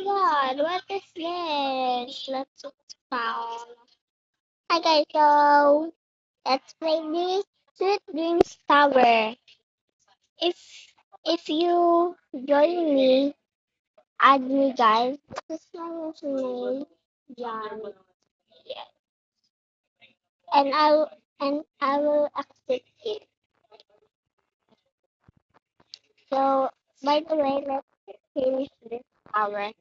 God, what is this? Let's expound. Hi guys, so let's play this Sweet Dreams Tower. If if you join me, add me guys. This is my username, John. Yeah. And I will accept it. So by the way, let's finish this tower.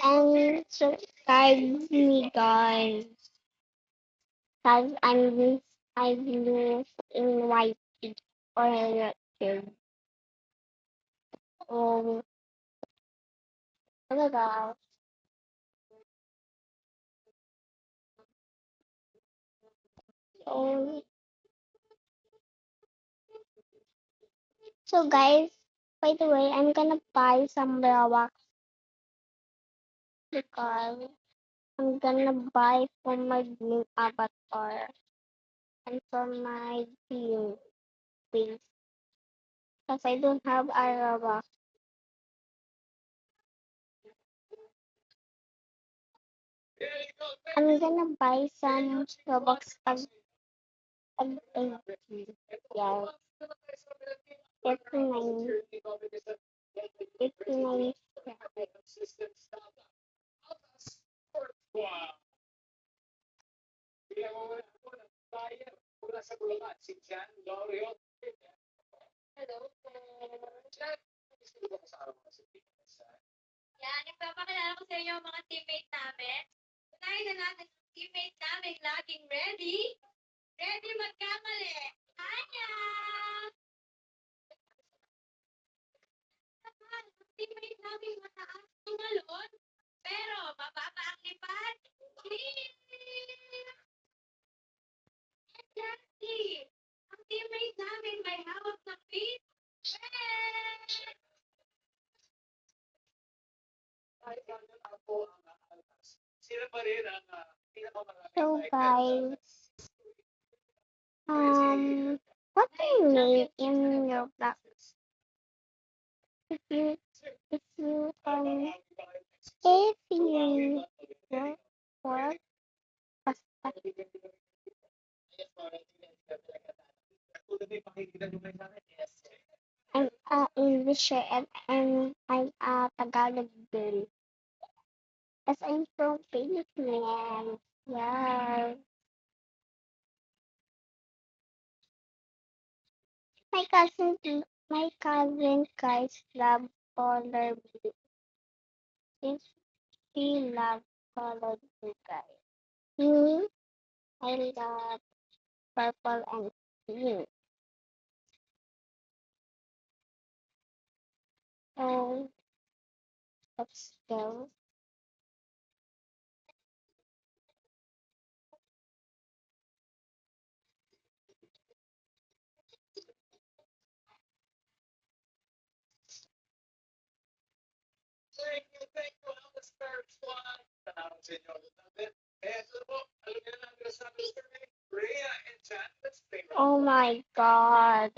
And subscribe me guys. Cause I'm loose in white or YouTube. Oh my god. So, so guys, by the way, I'm gonna buy some Robux because I'm gonna buy for my dream avatar and for my dream face. Because I don't have a Robux. I'm gonna buy some Robux ag 80. Yeah, 39. 39. Yan, ipapakilala ko sa inyo ang mga teammate namin. Unahin na natin ang teammate namin laging ready. Ready magkamali. Anya! Naman, ang teammate namin mataas tumalon, pero mababa ang lipad. Clear! Exactly! Ang teammate namin may hawak na feet. Red! So guys, what do you name in your blog? If you if you work basta I'm a English and I'm a Tagalog girl. As I'm from Philippines. Yeah. My cousin guys love color blue. She love color blue guys. Me, I love purple and pink. So let's go. Oh my god.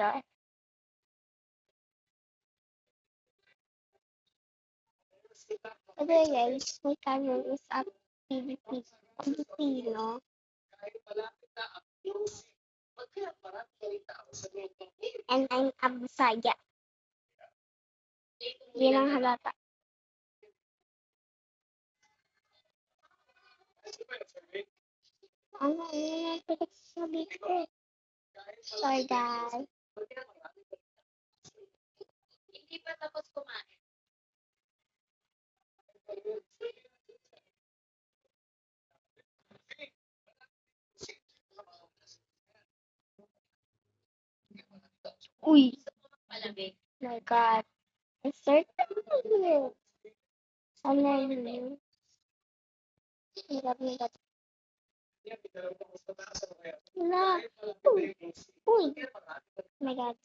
Okay guys, my cousin is a Filipino. And I'm a Bisaya. Yun ang halata. Ano na pinagsasabi ko? Sorry guys. Hindi pa tapos kumain. Uy, Malamig. my god. I certainly Sana yun. Hirap hirap. Wala. Uy. Uy. My god.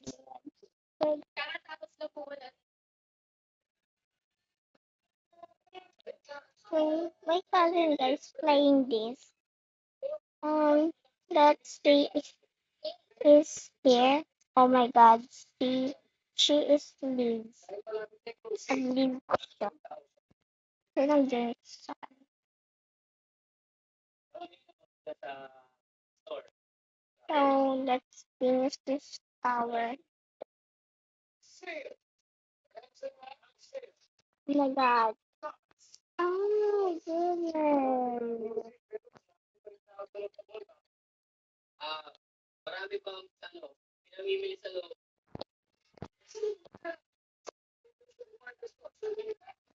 Kakatapos na po wala. So, my cousin guys playing this. Let's see if he's here. Oh my God, she is Liz. Ang Liz ko siya. Yun ang James sa kanya. So, let's finish this tower. Oh my God. Oh my goodness. Marami pang pinamimili sa loob.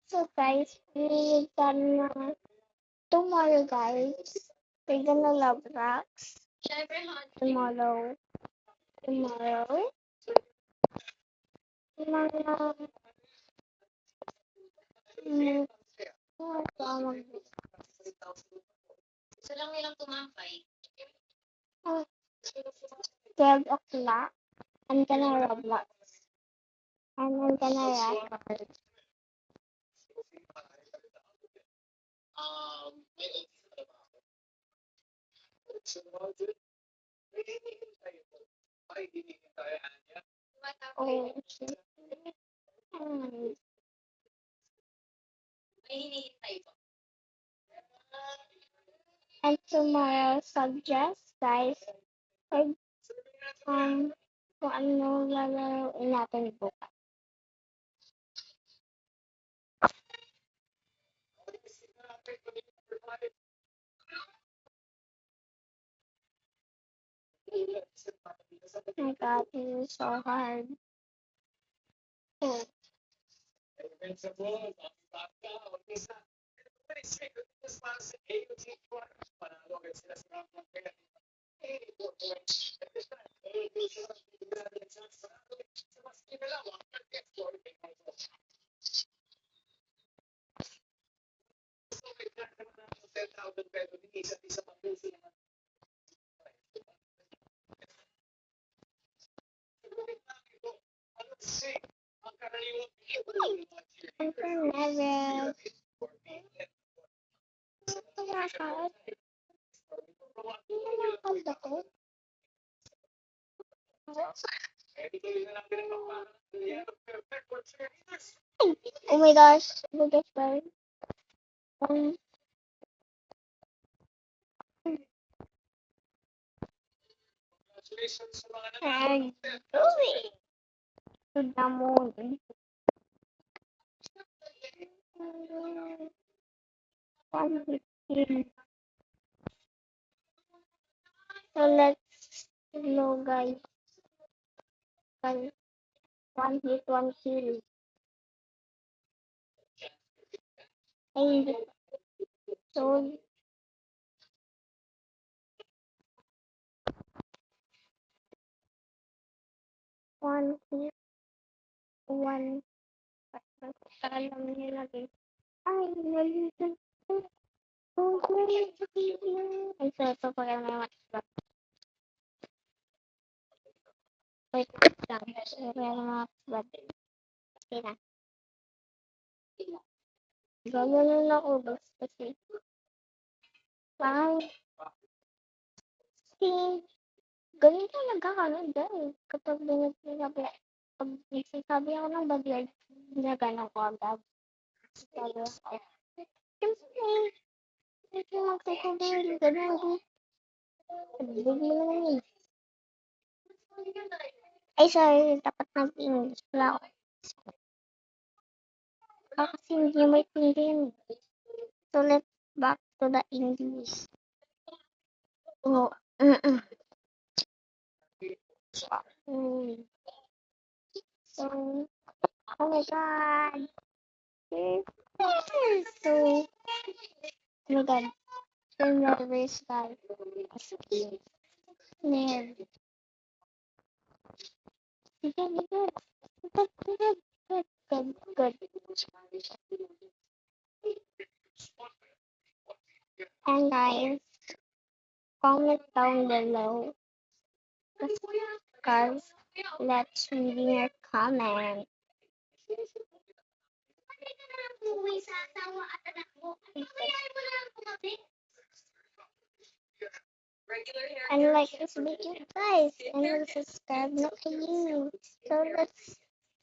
So guys, we're gonna tomorrow guys. We're gonna love rocks. Syempre, honey. Tomorrow. Mga Gusto lang nilang tumambay. 12 o'clock. I'm gonna Roblox. And I'm gonna record. Oh, shit. May hinihintay ko. And tomorrow, suggest guys, kung ano lalaroin natin bukas. My God, this is so hard. Oh, I'm gonna never. Tumakas. Hindi na nakakanda ko. Oh my gosh, look at that. I'm doing to the moon. 115. So let's know guys. One hit, one kill. And so one hit, one. Alam niyo lagi. Ay, nalitin. Ay, so ito pa kaya may matibag. Wait lang. So kaya may matibag. Okay na. Gano'n ako gusto kasi. Parang, si, ganun talaga kami dahil kapag pag nagsasabi ako ng bad word, ginaganon ko agad. Sabi ako, siyempre, medyo magsasabi, ganun. Sabihin mo naman yun. Ay, sorry, dapat nag-English pala ako. Kasi hindi mo itindihin. So, let's back to the English. Oh, So, oh my God. So, oh my God. So nervous guys. Nerve. Good. And guys, comment down below. Because let's read your comment. and like this video, guys, and subscribe na kayo.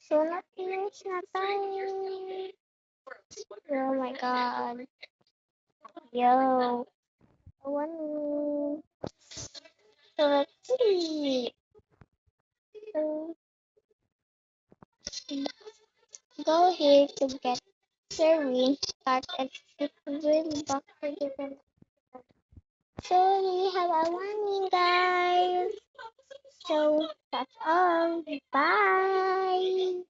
So na-finish na tayo. Oh my god. Yo. One. So let's see. So go here to get Serene started. It will back for different. So we have a warning, guys. So that's all. Bye.